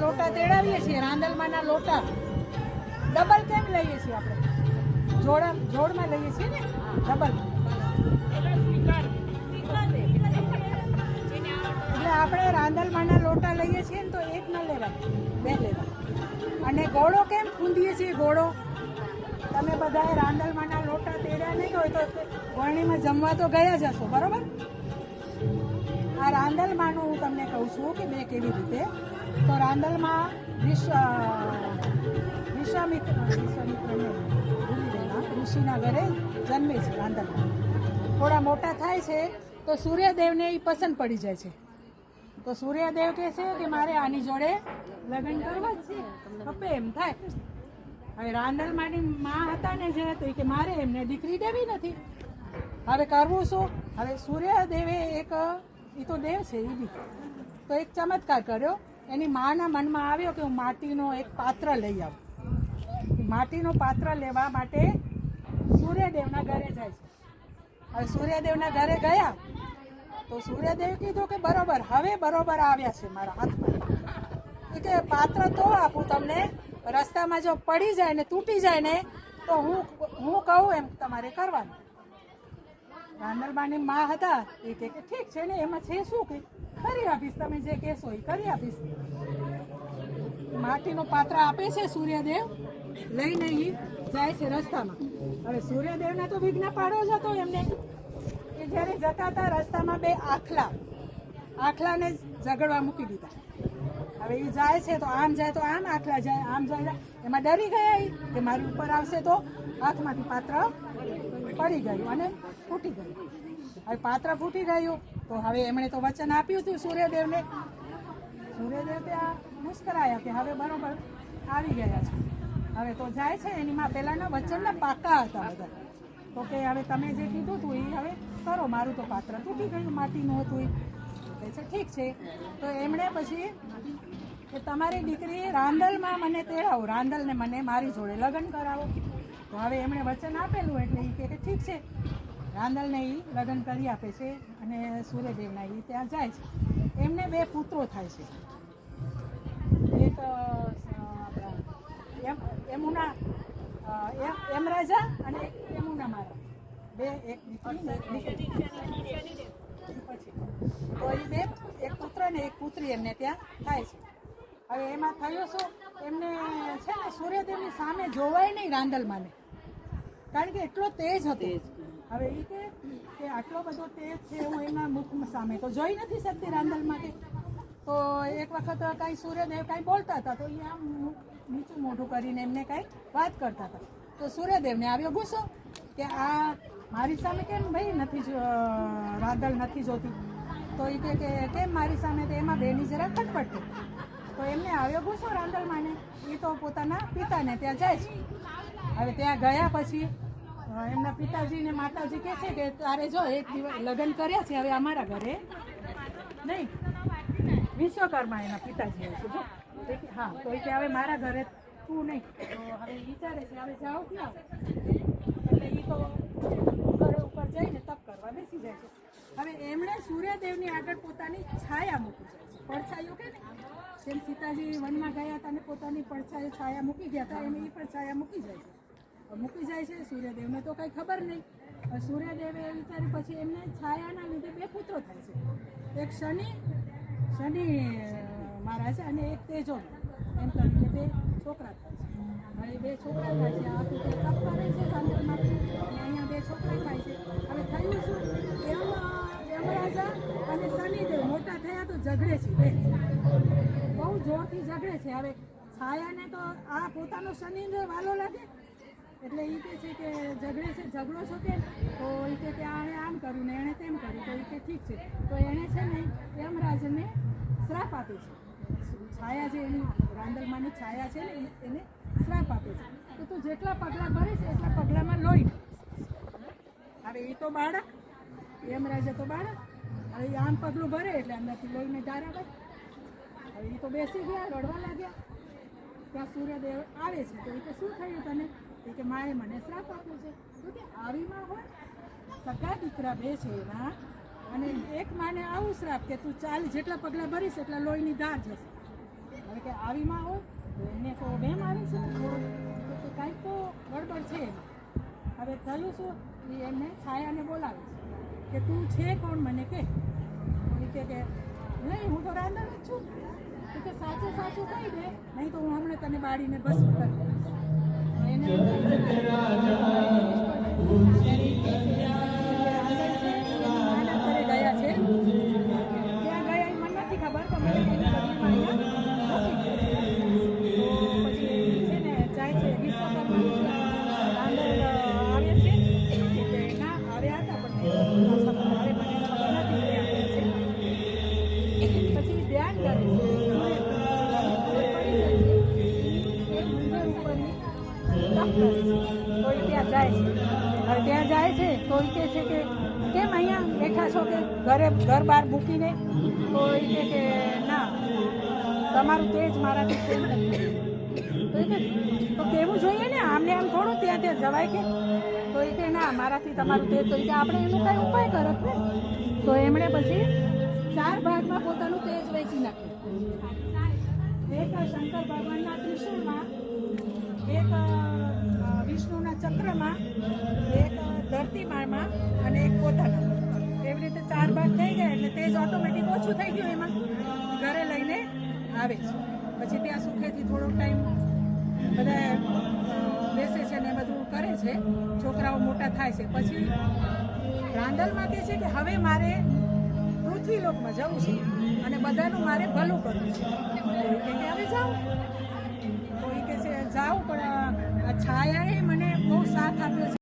લોટા તેડાવીએ છીએ, રાંદલમાના લોટા ડબલ કેમ લઈએ છીએ આપણે? જોડમાં લઈએ છીએ ને ડબલ. એટલે આપણે રાંદલમાના લોટા લઈએ છીએ ને તો એક ન લેવાય, બે લેવાય. અને ગોળો કેમ ખૂંદીએ છીએ? ગોળો તમે બધાએ રાંદલમાના લોટા તેડ્યા નહીં હોય તો વરણીમાં જમવા તો ગયા જ હશો, બરોબર? આ રાંદલમાનું હું તમને કહું છું કે મેં કેવી રીતે. તો રાંદલમાં ઋષિના ઘરે જન્મે છે રાંદલમાં. થોડા મોટા થાય છે તો સૂર્યદેવને એ પસંદ પડી જાય છે. તો સૂર્યદેવ કહે છે કે મારે આની જોડે લગ્ન કરવા જ છે, ખપે એમ થાય. હવે રાંદલમાની માં હતા ને જે તો કે મારે એમને દીકરી દેવી નથી, હવે કરવું શું? હવે સૂર્યદેવે એક, એ તો દેવ છે એ બી, તો એક ચમત્કાર કર્યો. એની માના મનમાં આવ્યો કે હું માટીનો એક પાત્ર લઈ આવું. માટીનો પાત્ર લેવા માટે સૂર્યદેવના ઘરે જાય છે. હવે સૂર્યદેવના ઘરે ગયા તો સૂર્યદેવ કીધું કે બરોબર, હવે બરોબર આવ્યા છે મારા હાથમાં. કે પાત્ર તો આપું તમને, રસ્તામાં જો પડી જાય ને તૂટી જાય ને તો હું કહું એમ તમારે કરવાનું. રાંદલમાની માં હતા એ કે ઠીક છે ને, એમાં છે શું, કે કરી આપીશ, તમે જે કહેશો એ કરી આપીશ. માટીનું પાત્ર આપે છે સૂર્યદેવ, લઈને એ જાય છે રસ્તામાં. હવે સૂર્યદેવને તો વિઘ્ન પાડો જ હતો એમને, કે જ્યારે જતા હતા રસ્તામાં બે આખલાને ઝઘડવા મૂકી દીધા. હવે એ જાય છે તો આમ જાય તો આમ આખલા જાય, આમ જાય, એમાં ડરી ગયા એ કે મારી ઉપર આવશે તો હાથમાંથી પાત્ર પડી ગયું અને ફૂટી ગયું. હવે પાત્ર ફૂટી ગયું તો હવે એમણે તો વચન આપ્યું હતું સૂર્યદેવને. સૂર્યદેવ ત્યાં મુસ્કરાયા કે હવે બરોબર આવી ગયા છે. હવે તો જાય છે, એની માં પહેલાના વચનના પાકા હતા બધા. તો કે હવે તમે જે કીધું હતું એ હવે કરો, મારું તો પાત્ર તૂટી ગયું, માટીનું હતું એ. કહે છે ઠીક છે. તો એમણે પછી કે તમારી દીકરી રાંદલમાં મને તેડાવો, રાંદલને મને મારી જોડે લગ્ન કરાવો. તો હવે એમણે વચન આપેલું એટલે એ કે ઠીક છે. રાંદલને એ લગ્ન કરી આપે છે અને સૂર્યદેવના એ ત્યાં જાય છે. એમને બે પુત્રો થાય છે, એક યમુના યમરાજા અને એક યમુના મારા, બે, એક દીકરી પછી. તો એ બે, એક પુત્ર ને એક પુત્રી એમને ત્યાં થાય છે. હવે એમાં થયું શું, એમને છે ને સૂર્યદેવની સામે જોવાય નહીં રાંદલમાને, કારણ કે એટલો તેજ હતો. હવે એ કે આટલો બધો તેજ છે હું એના મુખ સામે તો જોઈ નથી શકતી રાંદલમાં. કે તો એક વખત કાંઈ સૂર્યદેવ કાંઈ બોલતા હતા તો એ આમ નીચું મોઢું કરીને એમને કાંઈ વાત કરતા હતા. તો સૂર્યદેવને આવ્યો ગુસ્સો કે આ મારી સામે કેમ ભાઈ રાંદલ નથી જોતી. તો એ કે કેમ મારી સામે, તો એમાં બેની જરા ખટપટ થઈ. તો એમને આવ્યો ગુસ્સો રાંદલમાને. એ તો પોતાના પિતાને ત્યાં જાય છે. હવે ત્યાં ગયા પછી એમના પિતાજી ને માતાજી કહે છે કે તારે જો એક દિવસ લગ્ન કર્યા છે, હવે અમારા ઘરે નહીં, વિશ્વકર્મા એના પિતાજી છે જો. હા, તો એ કે હવે મારા ઘરે તું નહીં. તો હવે વિચારે છે હવે જાઓ ક્યાં. એટલે એ તો ઘરે ઉપર જઈને તપ કરવા બેસી જાય છે. હવે એમણે સૂર્યદેવની આગળ પોતાની છાયા મૂકી જાય છે, પડછાયો કે ને જેમ સીતાજી વનમાં ગયા હતા ને પોતાની પડછાયો છાયા મૂકી ગયા હતા, એને એ પણ છાયા મૂકી જાય છે. સૂર્યદેવને તો કંઈ ખબર નહીં. સૂર્યદેવે એ વિચાર્યું, પછી એમને છાયાના લીધે બે પુત્રો થાય છે, એક શનિ મહારાજ અને એક તેજો, એમ કરીને બે છોકરા થાય છે. હવે બે છોકરા થાય છે, આ પુત્ર તપ કરે છે રાંદલમાંથી, અને અહીંયા બે છોકરા થાય છે. હવે થયું શું, યમરાજા અને શનિદેવ મોટા થયા તો ઝઘડે છે, બે બહુ જોરથી ઝઘડે છે. હવે છાયાને તો આ પોતાનો શનિદેવ વાલો લાગે એટલે એ કહે છે કે ઝઘડો છો કે, તો એ કે આણે આમ કર્યું ને એણે તેમ કર્યું. તો એ કે ઠીક છે. તો એણે છે ને યમરાજને શ્રાપ આપે છે. છાયા છે એની, રાંદલમાની છાયા છે ને એને શ્રાપ આપે છે કે તું જેટલા પગલાં ભરીશ એટલા પગલાંમાં લોહી. હવે એ તો બાળક, યમરાજે તો બાળક, હવે એ આમ પગલું ભરે એટલે અંદરથી લોહીને ધાર આવે. હવે એ તો બેસી ગયા, રડવા લાગ્યા. ત્યાં સૂર્યદેવ આવે છે. તો એ કે શું થયું તને? કે માએ મને શ્રાપ આપ્યો છે. તો કે આવીમાં હોય, સગા દીકરા બે છે એના, અને એક માને આવું શ્રાપ કે તું જેટલા પગલાં ભરીશ એટલા લોહીની ધાર જશે. હવે કે આવીમાં હોય તો એને તો વેમ આવી છે થોડું તો કાંઈક તો ગડબડ છે એમાં. હવે થયું શું એ એમને છાયાને બોલાવે છે કે તું છે કોણ મને કે નહીં હું તો રાંધણ જ છું. તો કે સાચું સાચું કહી દે, નહીં તો હું હમણાં તને બાળીને બસ કરી દઈશ. એને ગયા છે ત્યાં ગયા એ મને નથી ખબર તો મને એની બદલીમાં અહીંયા મૂકી દીધું. તો પછી છે ને જાય છે વિશ્વકર્મા રાંધણ આવ્યા છે કે ના આવ્યા હતા પણ હવે મને ખબર નથી કે આવ્યા છે. પછી ધ્યાન કરે છે તો એ ત્યાં જાય છે. હવે ત્યાં જાય છે તો એ કહે છે કે કેમ અહીંયા બેઠા છો કે ઘર બહાર મૂકીને? તો એ કહે કે ના તમારું તેજ મારાથી સેમ નથી. તો એ કહે તો કહેવું જોઈએ ને, આમને આમ થોડું ત્યાં જવાય કે? તો એ કહે ના મારાથી તમારું તેજ. તો એ કે આપણે એનો કાંઈ ઉપાય કરત ને. તો એમણે પછી 4 ભાગમાં પોતાનું તેજ વેચી નાખ્યું. એક શંકર ભગવાનના ત્રિશૂળમાં, એક વિષ્ણુના ચક્રમાં, એક ધરતીમાળમાં અને એક પોતાના. એવી રીતે 4 ભાગ થઈ ગયા એટલે તેજ ઓટોમેટિક ઓછું થઈ ગયું. એમાં ઘરે લઈને આવે છે. પછી ત્યાં સુખેથી થોડોક ટાઈમ બધા બેસે છે ને બધું કરે છે, છોકરાઓ મોટા થાય છે. પછી રાંદલમાં કહે છે કે હવે મારે પૃથ્વીલોકમાં જવું છે અને બધાનું મારે ભલું કરવું છે. તો કે હવે જાઓ. તો એ કહે છે જાઓ, પણ આ છાયાએ મને બહુ સાથ આપ્યો છે.